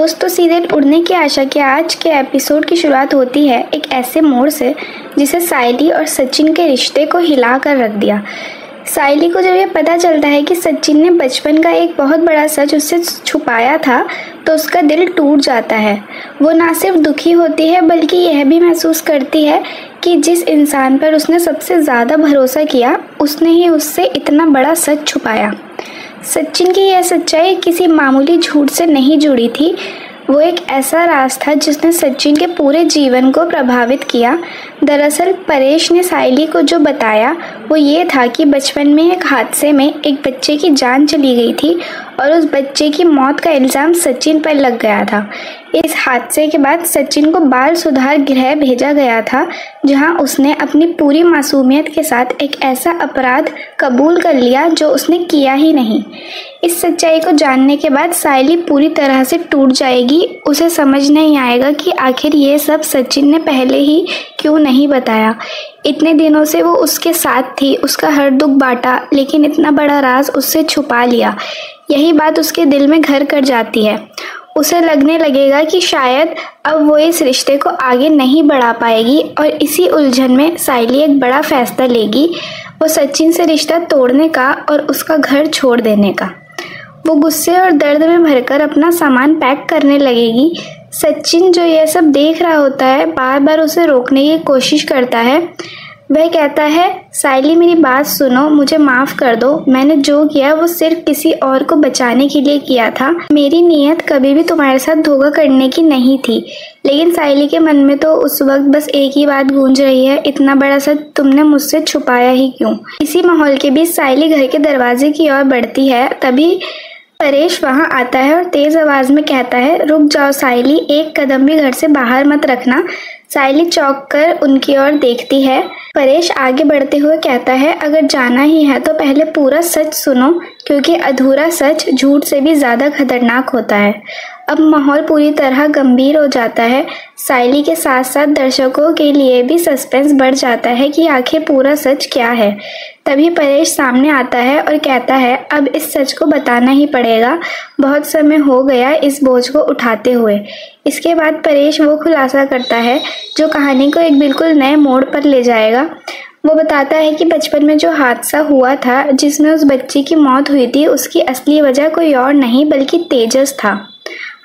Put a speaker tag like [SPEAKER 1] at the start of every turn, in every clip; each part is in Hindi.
[SPEAKER 1] दोस्तों, सीधे उड़ने की आशा के आज के एपिसोड की शुरुआत होती है एक ऐसे मोड़ से जिसे सायली और सचिन के रिश्ते को हिला कर रख दिया। सायली को जब ये पता चलता है कि सचिन ने बचपन का एक बहुत बड़ा सच उससे छुपाया था तो उसका दिल टूट जाता है। वो ना सिर्फ दुखी होती है बल्कि यह भी महसूस करती है कि जिस इंसान पर उसने सबसे ज़्यादा भरोसा किया उसने ही उससे इतना बड़ा सच छुपाया। सचिन की यह सच्चाई किसी मामूली झूठ से नहीं जुड़ी थी। वो एक ऐसा राज था जिसने सचिन के पूरे जीवन को प्रभावित किया। दरअसल परेश ने सायली को जो बताया वो ये था कि बचपन में एक हादसे में एक बच्चे की जान चली गई थी और उस बच्चे की मौत का इल्ज़ाम सचिन पर लग गया था। इस हादसे के बाद सचिन को बाल सुधार गृह भेजा गया था, जहां उसने अपनी पूरी मासूमियत के साथ एक ऐसा अपराध कबूल कर लिया जो उसने किया ही नहीं। इस सच्चाई को जानने के बाद सायली पूरी तरह से टूट जाएगी। उसे समझ नहीं आएगा कि आखिर ये सब सचिन ने पहले ही क्यों नहीं बताया। इतने दिनों से वो उसके साथ थी, उसका हर दुख बांटा, लेकिन इतना बड़ा राज उससे छुपा लिया। यही बात उसके दिल में घर कर जाती है। उसे लगने लगेगा कि शायद अब वो इस रिश्ते को आगे नहीं बढ़ा पाएगी और इसी उलझन में सायली एक बड़ा फैसला लेगी, वो सचिन से रिश्ता तोड़ने का और उसका घर छोड़ देने का। वो गुस्से और दर्द में भरकर अपना सामान पैक करने लगेगी। सचिन जो यह सब देख रहा होता है बार बार उसे रोकने की कोशिश करता है। वह कहता है, सायली मेरी बात सुनो, मुझे माफ़ कर दो। मैंने जो किया वो सिर्फ किसी और को बचाने के लिए किया था। मेरी नीयत कभी भी तुम्हारे साथ धोखा करने की नहीं थी। लेकिन सायली के मन में तो उस वक्त बस एक ही बात गूंज रही है, इतना बड़ा सच तुमने मुझसे छुपाया ही क्यों। इसी माहौल के बीच सायली घर के दरवाजे की ओर बढ़ती है। तभी परेश वहां आता है और तेज आवाज में कहता है, रुक जाओ सायली, एक कदम भी घर से बाहर मत रखना। सायली चौंक कर उनकी ओर देखती है। परेश आगे बढ़ते हुए कहता है, अगर जाना ही है तो पहले पूरा सच सुनो, क्योंकि अधूरा सच झूठ से भी ज्यादा खतरनाक होता है। अब माहौल पूरी तरह गंभीर हो जाता है। सायली के साथ साथ दर्शकों के लिए भी सस्पेंस बढ़ जाता है कि आखिर पूरा सच क्या है। तभी परेश सामने आता है और कहता है, अब इस सच को बताना ही पड़ेगा। बहुत समय हो गया इस बोझ को उठाते हुए। इसके बाद परेश वो खुलासा करता है जो कहानी को एक बिल्कुल नए मोड़ पर ले जाएगा। वो बताता है कि बचपन में जो हादसा हुआ था जिसमें उस बच्ची की मौत हुई थी, उसकी असली वजह कोई और नहीं बल्कि तेजस था।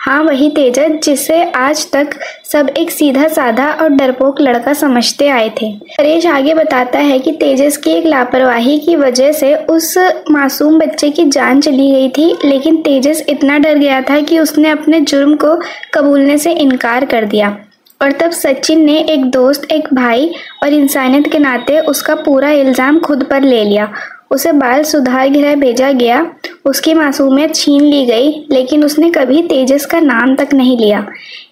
[SPEAKER 1] हाँ, वही तेजस जिसे आज तक सब एक सीधा साधा और डरपोक लड़का समझते आए थे। परेश आगे बताता है कि तेजस की एक लापरवाही की वजह से उस मासूम बच्चे की जान चली गई थी, लेकिन तेजस इतना डर गया था कि उसने अपने जुर्म को कबूलने से इनकार कर दिया। और तब सचिन ने एक दोस्त, एक भाई और इंसानियत के नाते उसका पूरा इल्ज़ाम खुद पर ले लिया। उसे बाल सुधार गृह भेजा गया, उसकी मासूमियत छीन ली गई, लेकिन उसने कभी तेजस का नाम तक नहीं लिया।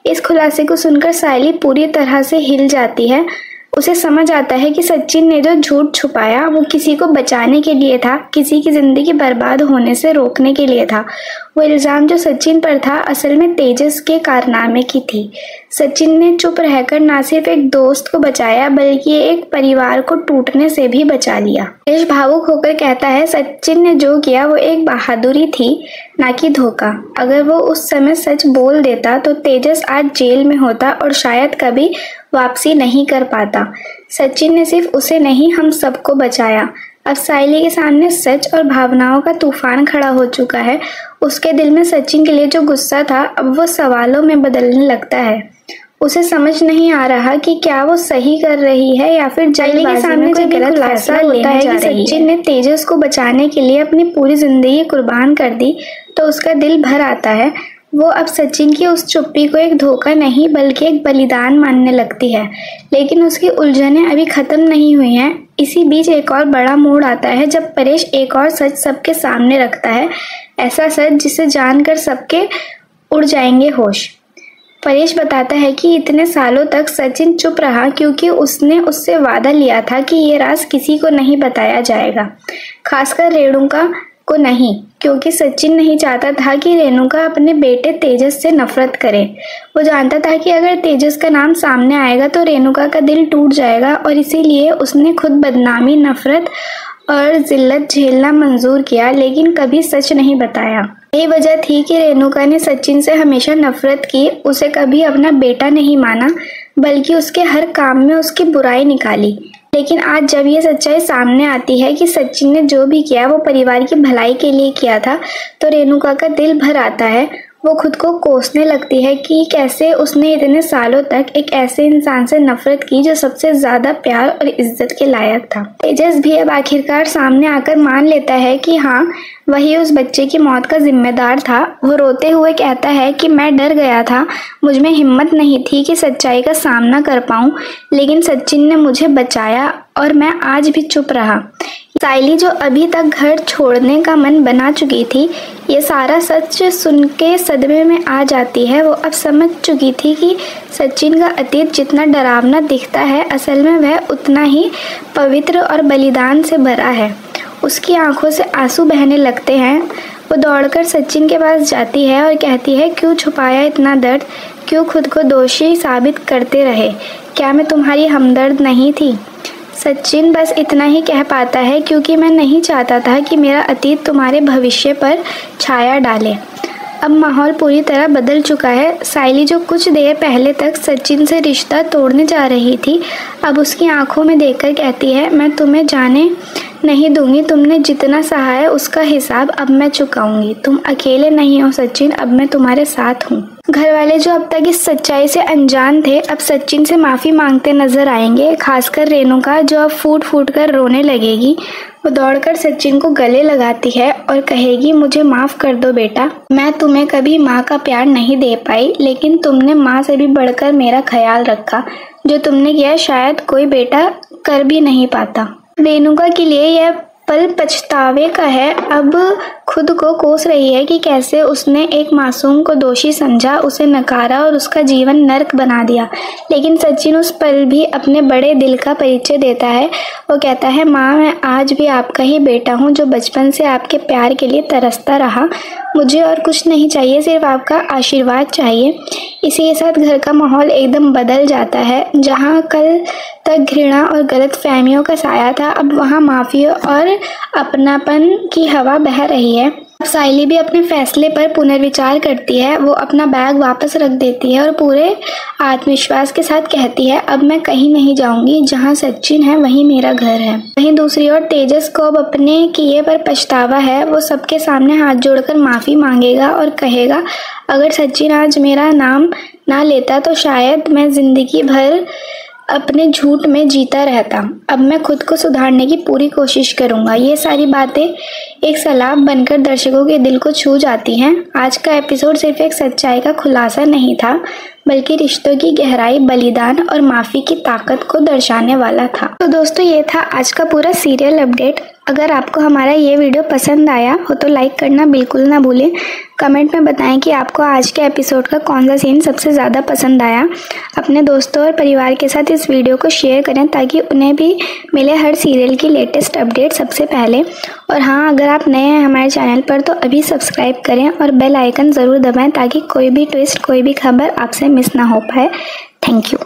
[SPEAKER 1] इस खुलासे को सुनकर सायली पूरी तरह से हिल जाती है। उसे समझ आता है कि सचिन ने जो झूठ छुपाया वो किसी को बचाने के लिए था, किसी की जिंदगी बर्बाद होने से रोकने के लिए था। वो इल्ज़ाम जो सचिन पर था असल में तेजस के कारनामे की थी। सचिन ने चुप रहकर ना सिर्फ एक दोस्त को बचाया बल्कि एक परिवार को टूटने से भी बचा लिया। परेश भावुक होकर कहता है, सचिन ने जो किया वो एक बहादुरी थी, ना कि धोखा। अगर वो उस समय सच बोल देता तो तेजस आज जेल में होता और शायद कभी वापसी नहीं कर पाता। सचिन ने सिर्फ उसे नहीं, हम सबको बचाया। अब सायली के सामने सच और भावनाओं का तूफान खड़ा हो चुका है। उसके दिल में सचिन के लिए जो गुस्सा था अब वो सवालों में बदलने लगता है। उसे समझ नहीं आ रहा कि क्या वो सही कर रही है या फिर सायली के सामने जो गलत फैसला होता है कि सचिन ने तेजस को बचाने के लिए अपनी पूरी जिंदगी कुर्बान कर दी, तो उसका दिल भर आता है। वो अब सचिन की उस चुप्पी को एक धोखा नहीं बल्कि एक बलिदान मानने लगती है। लेकिन उसकी उलझनें अभी खत्म नहीं हुई हैं। इसी बीच एक और बड़ा मोड़ आता है जब परेश एक और सच सबके सामने रखता है, ऐसा सच जिसे जानकर सबके उड़ जाएंगे होश। परेश बताता है कि इतने सालों तक सचिन चुप रहा क्योंकि उसने उससे वादा लिया था कि ये राज किसी को नहीं बताया जाएगा, खासकर रेणुका को नहीं, क्योंकि सचिन नहीं चाहता था कि रेणुका अपने बेटे तेजस से नफरत करे। वो जानता था कि अगर तेजस का नाम सामने आएगा तो रेणुका का दिल टूट जाएगा और इसीलिए उसने खुद बदनामी, नफरत और जिल्लत झेलना मंजूर किया, लेकिन कभी सच नहीं बताया। यही वजह थी कि रेणुका ने सचिन से हमेशा नफरत की, उसे कभी अपना बेटा नहीं माना, बल्कि उसके हर काम में उसकी बुराई निकाली। लेकिन आज जब ये सच्चाई सामने आती है कि सचिन ने जो भी किया वो परिवार की भलाई के लिए किया था, तो रेणुका का दिल भर आता है। वो खुद को कोसने लगती है कि कैसे उसने इतने सालों तक एक ऐसे इंसान से नफरत की जो सबसे ज्यादा प्यार और इज्जत के लायक था। तेजस भी अब आखिरकार सामने आकर मान लेता है कि हाँ, वही उस बच्चे की मौत का जिम्मेदार था। वो रोते हुए कहता है कि मैं डर गया था, मुझ में हिम्मत नहीं थी कि सच्चाई का सामना कर पाऊं, लेकिन सचिन ने मुझे बचाया और मैं आज भी चुप रहा। साइली जो अभी तक घर छोड़ने का मन बना चुकी थी, ये सारा सच सुन के सदमे में आ जाती है। वो अब समझ चुकी थी कि सचिन का अतीत जितना डरावना दिखता है, असल में वह उतना ही पवित्र और बलिदान से भरा है। उसकी आंखों से आंसू बहने लगते हैं। वो दौड़कर सचिन के पास जाती है और कहती है, क्यों छुपाया इतना दर्द, क्यों खुद को दोषी साबित करते रहे, क्या मैं तुम्हारी हमदर्द नहीं थी? सचिन बस इतना ही कह पाता है, क्योंकि मैं नहीं चाहता था कि मेरा अतीत तुम्हारे भविष्य पर छाया डाले। अब माहौल पूरी तरह बदल चुका है। साइली जो कुछ देर पहले तक सचिन से रिश्ता तोड़ने जा रही थी, अब उसकी आंखों में देखकर कहती है, मैं तुम्हें जाने नहीं दूंगी, तुमने जितना सहा है उसका हिसाब अब मैं चुकाऊंगी। तुम अकेले नहीं हो सचिन, अब मैं तुम्हारे साथ हूँ। घर वाले जो अब तक इस सच्चाई से अनजान थे, अब सचिन से माफ़ी मांगते नजर आएंगे, खासकर रेणुका जो अब फूट फूट कर रोने लगेगी। वो दौड़कर सचिन को गले लगाती है और कहेगी, मुझे माफ़ कर दो बेटा, मैं तुम्हें कभी माँ का प्यार नहीं दे पाई, लेकिन तुमने माँ से भी बढ़कर मेरा ख्याल रखा। जो तुमने किया शायद कोई बेटा कर भी नहीं पाता। रेणुका के लिए यह पल पछतावे का है। अब खुद को कोस रही है कि कैसे उसने एक मासूम को दोषी समझा, उसे नकारा और उसका जीवन नर्क बना दिया। लेकिन सचिन उस पल भी अपने बड़े दिल का परिचय देता है। वो कहता है, माँ, मैं आज भी आपका ही बेटा हूँ, जो बचपन से आपके प्यार के लिए तरसता रहा। मुझे और कुछ नहीं चाहिए, सिर्फ आपका आशीर्वाद चाहिए। इसी के साथ घर का माहौल एकदम बदल जाता है। जहाँ कल तक घृणा और गलत फहमियों का साया था, अब वहाँ माफ़ी और अपनापन की हवा बह रही है। साइली भी अपने फैसले पर पुनर्विचार करती है। वो अपना बैग वापस रख देती है और पूरे आत्मविश्वास के साथ कहती है, अब मैं कहीं नहीं जाऊंगी, जहाँ सचिन है वहीं मेरा घर है। वहीं दूसरी ओर तेजस को अब अपने किए पर पछतावा है। वो सबके सामने हाथ जोड़कर माफ़ी मांगेगा और कहेगा, अगर सचिन आज मेरा नाम ना लेता तो शायद मैं जिंदगी भर अपने झूठ में जीता रहता। अब मैं खुद को सुधारने की पूरी कोशिश करूंगा। ये सारी बातें एक सलाब बनकर दर्शकों के दिल को छू जाती हैं। आज का एपिसोड सिर्फ एक सच्चाई का खुलासा नहीं था, बल्कि रिश्तों की गहराई, बलिदान और माफ़ी की ताकत को दर्शाने वाला था। तो दोस्तों, ये था आज का पूरा सीरियल अपडेट। अगर आपको हमारा ये वीडियो पसंद आया हो तो लाइक करना बिल्कुल ना भूलें। कमेंट में बताएं कि आपको आज के एपिसोड का कौन सा सीन सबसे ज़्यादा पसंद आया। अपने दोस्तों और परिवार के साथ इस वीडियो को शेयर करें ताकि उन्हें भी मिले हर सीरियल की लेटेस्ट अपडेट सबसे पहले। और हाँ, अगर आप नए हैं हमारे चैनल पर तो अभी सब्सक्राइब करें और बेल आइकन ज़रूर दबाएं ताकि कोई भी ट्विस्ट, कोई भी खबर आपसे मिस ना हो पाए। Thank you.